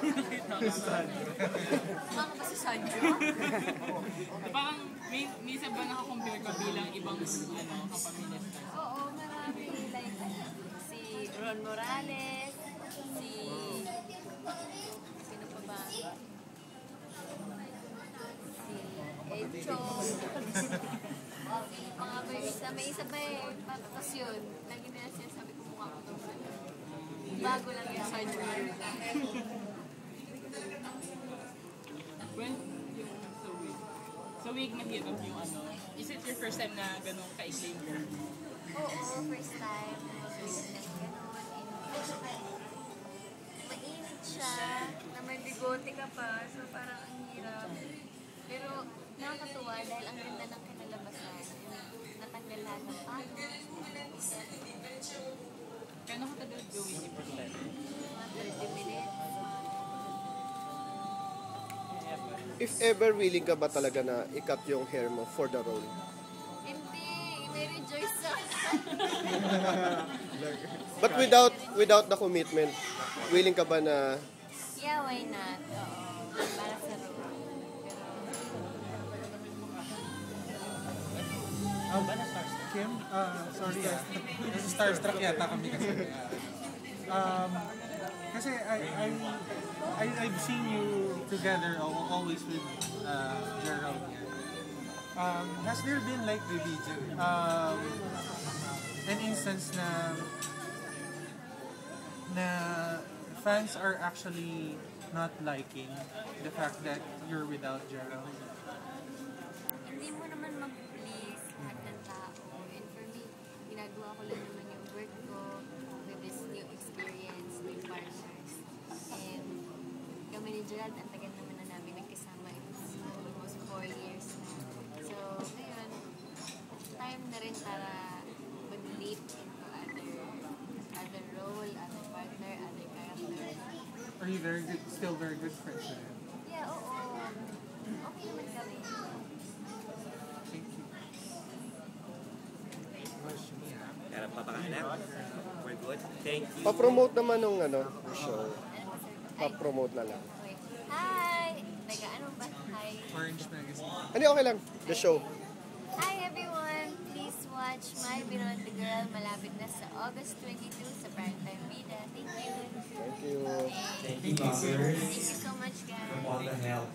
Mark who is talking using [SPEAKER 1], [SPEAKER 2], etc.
[SPEAKER 1] Mga ba si Sanjo?
[SPEAKER 2] Parang minsan ba nakakompare ka bilang ibang kapamilya stars?
[SPEAKER 1] Oo, marami. Like, si Ron Morales, si... Sino pa ba? Si Edcho. Mga ba yung isa? May isa ba eh. Tapos yun, lagi nila sinasabi ko mukha ko itong bago lang yung Sanjo.
[SPEAKER 2] Well, yung sa wig mahirap yung is it your first time na ganun ka-explain mo?
[SPEAKER 1] Oo, first time. Mainit siya, na may bigote ka pa, so parang ang hirap. Pero nakakatuwa dahil ang ganda ng kinalabasan. Natanggal lahat ng pagod.
[SPEAKER 2] Kaya nakatagal gawin yung first time?
[SPEAKER 1] Mga 30 minutes.
[SPEAKER 3] If ever willing ka ba talaga na i-cut yung hair mo for the role?
[SPEAKER 1] Hindi, may rejoice sa
[SPEAKER 3] But without the commitment, willing ka ba na
[SPEAKER 1] Yeah, why not? Oo, para sa role.
[SPEAKER 4] Oh, ba na starstruck? Kim? Sorry starstruck yata kami kasi. Kasi I've seen you together always with Gerald. Has there been like an instance na fans are actually not liking the fact that you're without Gerald?
[SPEAKER 1] Hindi mo naman mag-please lahat ng tao. And for me, ginagawa ko lang naman yung work ko with this new experience, new partners. And kami ni Gerald, ang tagal naman na namin nagkasama. It's almost 4 years na. So, ngayon, time na rin para mag-leap into other role, other partner, other character.
[SPEAKER 4] Are you still very good friends with him?
[SPEAKER 1] Yeah, oo. Okay naman kami.
[SPEAKER 4] Thank you.
[SPEAKER 5] Kaya papakahanap. We're good. Thank you.
[SPEAKER 3] pa-promote naman ng show?
[SPEAKER 1] Ano ba, sir? Ay,
[SPEAKER 3] Pa-promote na lang.
[SPEAKER 1] okay. Hi! Teka, ano ba? Hi.
[SPEAKER 4] Orange Magazine.
[SPEAKER 3] Hindi, okay lang. The show.
[SPEAKER 1] Hi everyone! Please watch My Beyond the Girl. Malapit na sa August 22 sa Primetime Vida. Thank you!
[SPEAKER 3] Thank you.
[SPEAKER 5] Thank you, vloggers.
[SPEAKER 1] Thank you so much, guys!
[SPEAKER 5] From all the help.